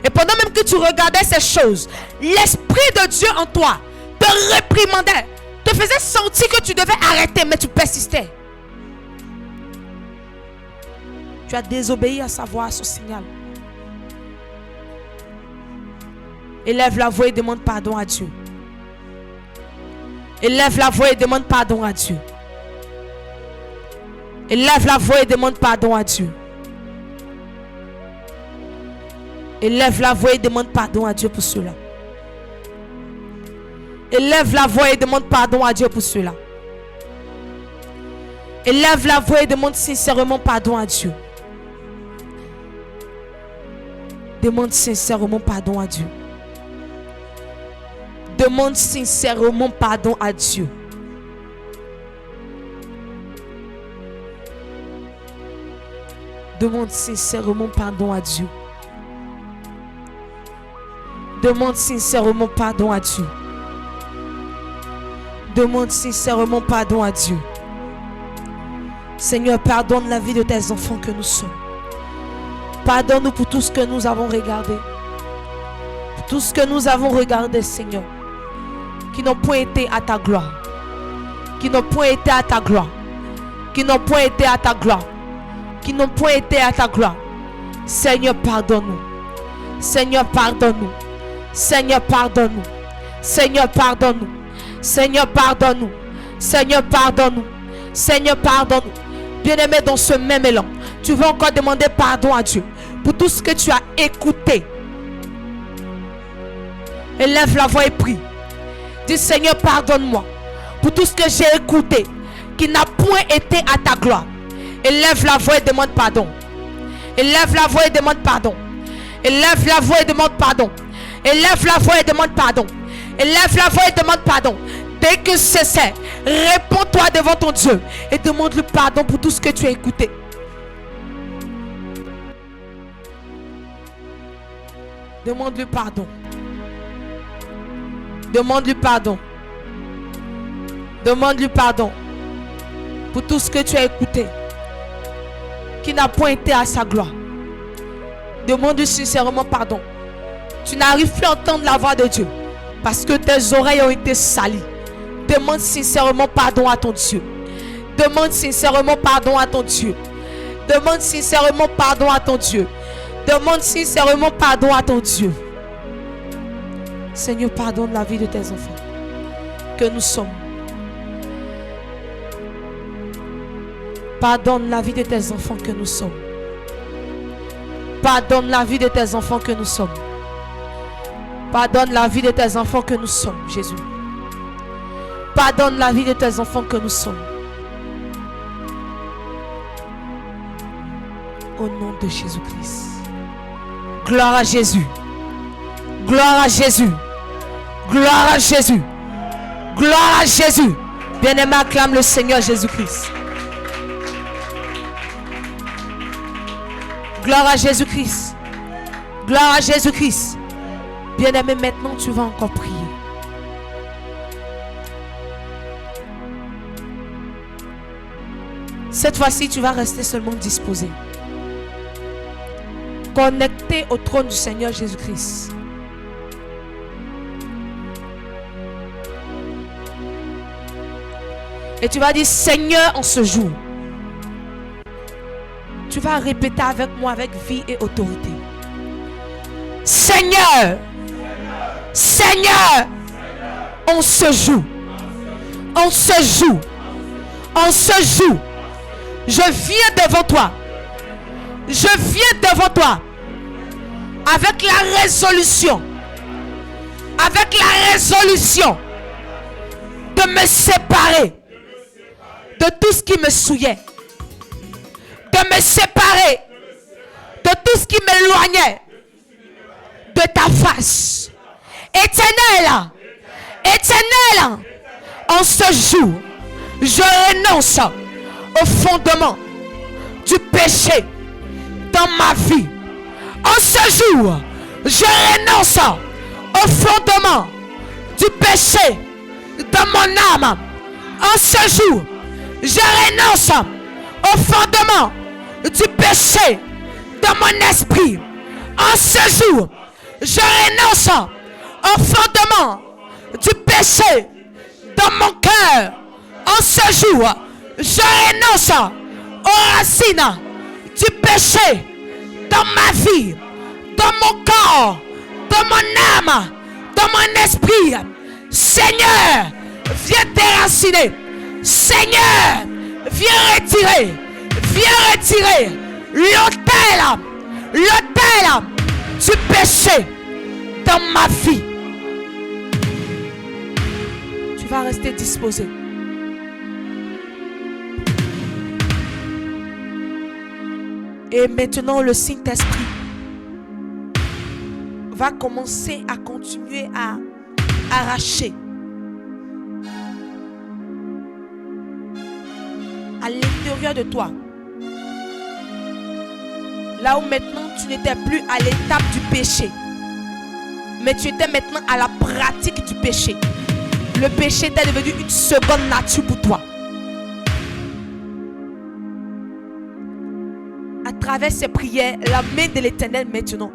Et pendant même que tu regardais ces choses, l'Esprit de Dieu en toi te réprimandait, te faisait sentir que tu devais arrêter, mais tu persistais. Tu as désobéi à sa voix, à son signal. Élève la voix et demande pardon à Dieu. Élève la voix et demande pardon à Dieu. Élève la voix et demande pardon à Dieu. Élève la voix et demande pardon à Dieu pour cela. Élève la voix et demande pardon à Dieu pour cela. Élève la voix et demande sincèrement pardon à Dieu. Demande sincèrement pardon à Dieu. Demande sincèrement pardon à Dieu. Demande sincèrement pardon à Dieu. Demande sincèrement pardon à Dieu. Demande sincèrement pardon à Dieu. Seigneur, pardonne la vie de tes enfants que nous sommes. Pardonne-nous pour tout ce que nous avons regardé. Pour tout ce que nous avons regardé, Seigneur. Qui n'ont point été à ta gloire. Qui n'ont point été à ta gloire. Qui n'ont point été à ta gloire. Qui n'ont point été à ta gloire. Seigneur, pardonne-nous. Seigneur, pardonne-nous. Seigneur, pardonne-nous. Seigneur, pardonne-nous. Seigneur, pardonne-nous. Seigneur, pardonne-nous. Seigneur, pardonne-nous. Bien-aimé, dans ce même élan, tu veux encore demander pardon à Dieu pour tout ce que tu as écouté. Élève la voix et prie. Dis, Seigneur, pardonne-moi pour tout ce que j'ai écouté qui n'a point été à ta gloire. Élève la voix et demande pardon. Élève la voix et demande pardon. Élève la voix et demande pardon. Élève la voix et demande pardon. Élève la voix et demande pardon. Dès que c'est, réponds-toi devant ton Dieu et demande-lui pardon pour tout ce que tu as écouté. Demande-lui pardon. Demande-lui pardon. Demande-lui pardon pour tout ce que tu as écouté qui n'a point été à sa gloire. Demande-lui sincèrement pardon. Tu n'arrives plus à entendre la voix de Dieu parce que tes oreilles ont été salies. Demande sincèrement pardon à ton Dieu. Demande sincèrement pardon à ton Dieu. Demande sincèrement pardon à ton Dieu. Demande sincèrement pardon à ton Dieu. Seigneur, pardonne la vie de tes enfants que nous sommes. Pardonne la vie de tes enfants que nous sommes. Pardonne la vie de tes enfants que nous sommes. Pardonne la vie de tes enfants que nous sommes, Jésus. Pardonne la vie de tes enfants que nous sommes. Au nom de Jésus-Christ. Gloire à Jésus. Gloire à Jésus. Gloire à Jésus. Gloire à Jésus. Bien-aimé, acclame le Seigneur Jésus-Christ. Gloire à Jésus-Christ. Gloire à Jésus-Christ. Bien-aimé, maintenant tu vas encore prier. Cette fois-ci, tu vas rester seulement disposé. Connecté au trône du Seigneur Jésus-Christ. Et tu vas dire, Seigneur, en ce jour, tu vas répéter avec moi avec vie et autorité. Seigneur, Seigneur, on se joue. On se joue. On se joue. Je viens devant toi. Je viens devant toi. Avec la résolution. Avec la résolution. De me séparer. De tout ce qui me souillait. De me séparer. De tout ce qui m'éloignait. De ta face. Éternel. Éternel. En ce jour. Je renonce au fondement du péché dans ma vie. En ce jour, je renonce au fondement du péché dans mon âme. En ce jour, je renonce au fondement du péché dans mon esprit. En ce jour, je renonce au fondement du péché dans mon cœur. En ce jour, je renonce aux racines du péché dans ma vie, dans mon corps, dans mon âme, dans mon esprit. Seigneur, viens déraciner. Seigneur, viens retirer l'autel du péché dans ma vie. Tu vas rester disposé. Et maintenant, le Saint-Esprit va commencer à continuer à arracher à l'intérieur de toi. Là où maintenant tu n'étais plus à l'étape du péché, mais tu étais maintenant à la pratique du péché. Le péché était devenu une seconde nature pour toi. À travers ces prières, la main de l'Éternel maintenant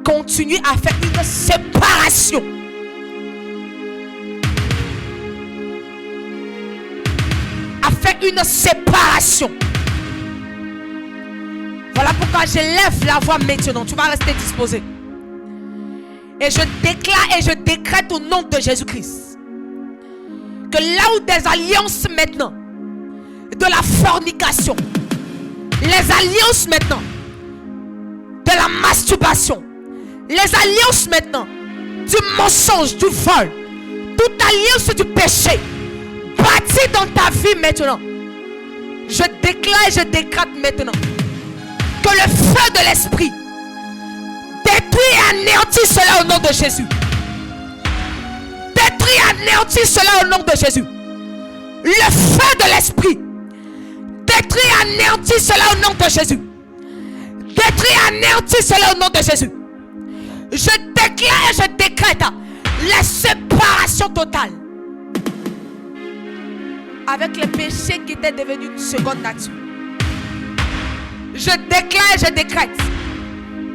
continue à faire une séparation. À faire une séparation. Voilà pourquoi je lève la voix maintenant. Tu vas rester disposé. Et je déclare et je décrète au nom de Jésus-Christ que là où des alliances maintenant de la fornication, les alliances maintenant de la masturbation, les alliances maintenant du mensonge, du vol, toute alliance du péché bâtie dans ta vie maintenant, je déclare et je décrète maintenant que le feu de l'esprit détruit et anéantit cela au nom de Jésus. Détruit et anéantit cela au nom de Jésus. Le feu de l'esprit détruit et anéantit cela au nom de Jésus. Détruit et anéantit cela au nom de Jésus. Je déclare et je décrète la séparation totale avec les péchés qui étaient devenus une seconde nature. Je déclare et je décrète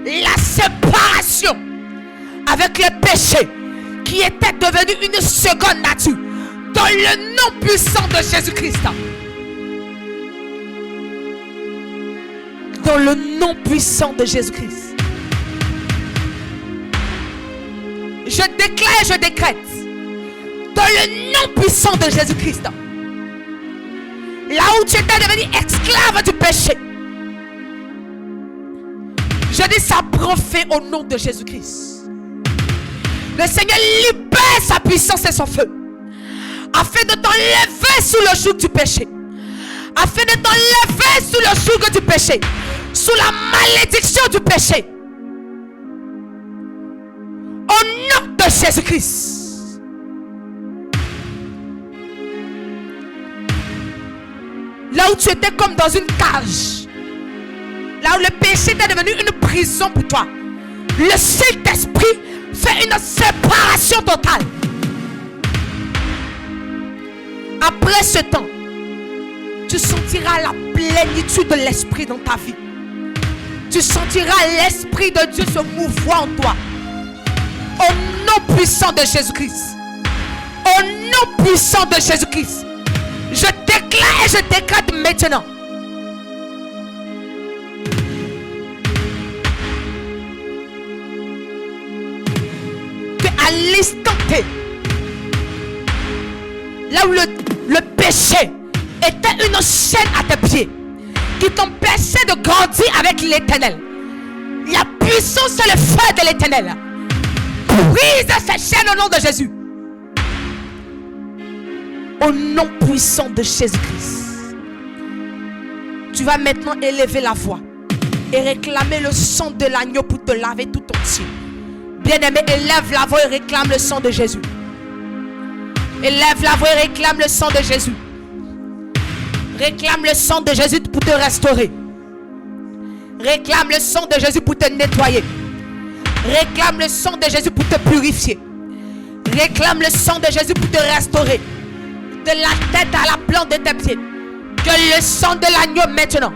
la séparation avec les péchés qui étaient devenus une seconde nature dans le nom puissant de Jésus-Christ. Dans le nom puissant de Jésus-Christ. Je déclare et je décrète dans le nom puissant de Jésus-Christ. Là où tu étais devenu esclave du péché, je dis ça prend fin au nom de Jésus-Christ. Le Seigneur libère sa puissance et son feu afin de t'enlever sous le joug du péché, afin de t'enlever sous le joug du péché, sous la malédiction du péché. Au nom de Jésus-Christ. Là où tu étais comme dans une cage, là où le péché était devenu une prison pour toi, le Saint-Esprit fait une séparation totale. Après ce temps, tu sentiras la plénitude de l'Esprit dans ta vie. Tu sentiras l'Esprit de Dieu se mouvoir en toi. Au nom puissant de Jésus-Christ. Au nom puissant de Jésus-Christ. Je déclare et je décrète maintenant que à l'instant T, là où le péché était une chaîne à tes pieds qui t'empêchait de grandir avec l'Éternel, la puissance et le feu de l'Éternel brise ces chaînes au nom de Jésus. Au nom puissant de Jésus-Christ, tu vas maintenant élever la voix et réclamer le sang de l'agneau pour te laver tout entier. Bien-aimé, élève la voix et réclame le sang de Jésus. Élève la voix et réclame le sang de Jésus. Réclame le sang de Jésus pour te restaurer. Réclame le sang de Jésus pour te nettoyer. Réclame le sang de Jésus pour te purifier. Réclame le sang de Jésus pour te restaurer. De la tête à la plante de tes pieds. Que le sang de l'agneau maintenant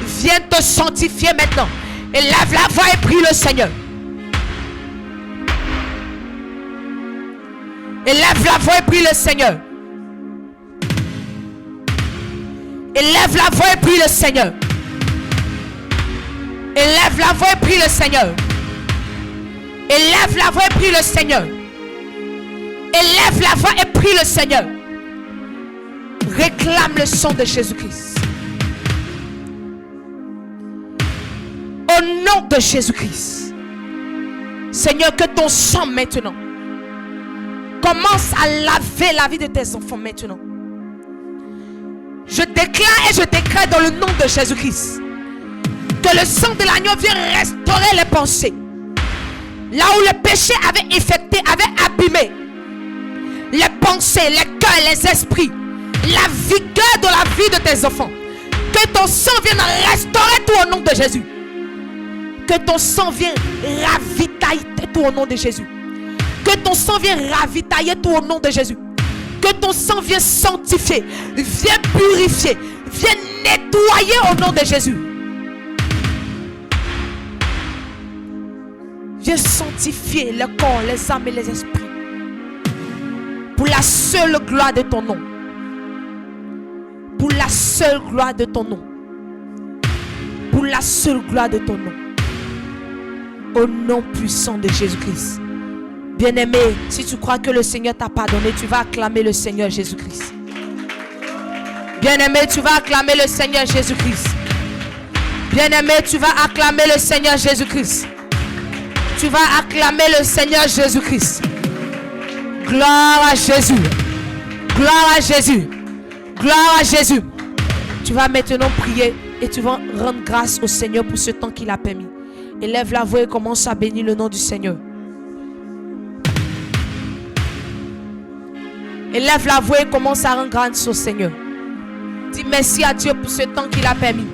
vienne te sanctifier maintenant. Élève la voix et prie le Seigneur. Élève la voix et prie le Seigneur. Élève la voix et prie le Seigneur. Élève la voix et prie le Seigneur. Élève la voix et prie le Seigneur. Élève la voix et prie le Seigneur. Réclame le sang de Jésus-Christ. Au nom de Jésus-Christ. Seigneur, que ton sang maintenant commence à laver la vie de tes enfants maintenant. Je déclare et je décrète dans le nom de Jésus-Christ que le sang de l'agneau vient restaurer les pensées. Là où le péché avait infecté, avait abîmé les pensées, les cœurs, les esprits, la vigueur de la vie de tes enfants. Que ton sang vienne restaurer tout au nom de Jésus. Que ton sang vienne ravitailler tout au nom de Jésus. Que ton sang vienne ravitailler tout au nom de Jésus. Que ton sang vienne sanctifier, vienne purifier, vienne nettoyer au nom de Jésus. Viens sanctifier le corps, les âmes et les esprits. Pour la seule gloire de ton nom. Pour la seule gloire de ton nom. Pour la seule gloire de ton nom. Au nom puissant de Jésus-Christ. Bien-aimé, si tu crois que le Seigneur t'a pardonné, tu vas acclamer le Seigneur Jésus-Christ. Bien-aimé, tu vas acclamer le Seigneur Jésus-Christ. Bien-aimé, tu vas acclamer le Seigneur Jésus-Christ. Tu vas acclamer le Seigneur Jésus-Christ. Gloire à Jésus. Gloire à Jésus. Gloire à Jésus. Tu vas maintenant prier et tu vas rendre grâce au Seigneur pour ce temps qu'il a permis. Élève la voix et commence à bénir le nom du Seigneur. Élève la voix et commence à rendre grâce au Seigneur. Dis merci à Dieu pour ce temps qu'il a permis.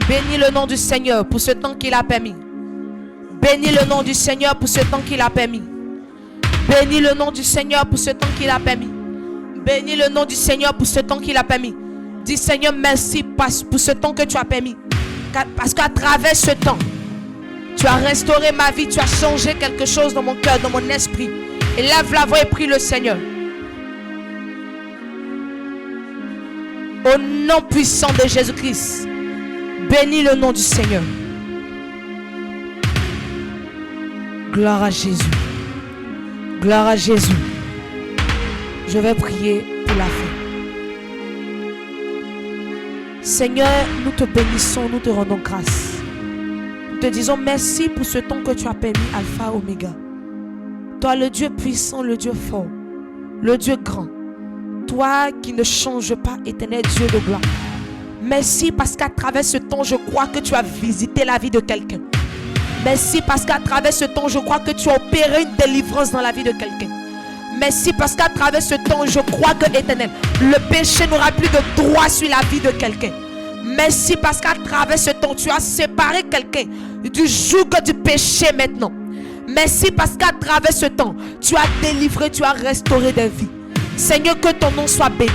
Bénis le nom du Seigneur pour ce temps qu'il a permis. Bénis le nom du Seigneur pour ce temps qu'il a permis. Bénis le nom du Seigneur pour ce temps qu'il a permis. Bénis le nom du Seigneur pour ce temps qu'il a permis. Dis Seigneur, merci pour ce temps que tu as permis. Parce qu'à travers ce temps, tu as restauré ma vie, tu as changé quelque chose dans mon cœur, dans mon esprit. Élève la voix et prie le Seigneur. Au nom puissant de Jésus-Christ, bénis le nom du Seigneur. Gloire à Jésus. Gloire à Jésus. Je vais prier pour la fin. Seigneur, nous te bénissons, nous te rendons grâce. Nous te disons merci pour ce temps que tu as permis, Alpha, Oméga. Toi, le Dieu puissant, le Dieu fort, le Dieu grand. Toi qui ne changes pas, éternel Dieu de gloire. Merci parce qu'à travers ce temps, je crois que tu as visité la vie de quelqu'un. Merci parce qu'à travers ce temps, je crois que tu as opéré une délivrance dans la vie de quelqu'un. Merci parce qu'à travers ce temps, je crois que, éternel, le péché n'aura plus de droit sur la vie de quelqu'un. Merci parce qu'à travers ce temps, tu as séparé quelqu'un du joug du péché maintenant. Merci parce qu'à travers ce temps, tu as délivré, tu as restauré des vies. Seigneur, que ton nom soit béni.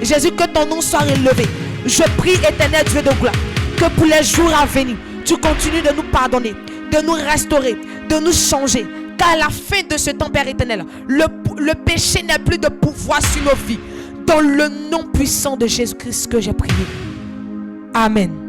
Jésus, que ton nom soit élevé. Je prie, éternel Dieu de gloire, que pour les jours à venir, tu continues de nous pardonner, de nous restaurer, de nous changer. Qu'à la fin de ce temps, Père éternel, le péché n'a plus de pouvoir sur nos vies. Dans le nom puissant de Jésus-Christ que j'ai prié. Amen.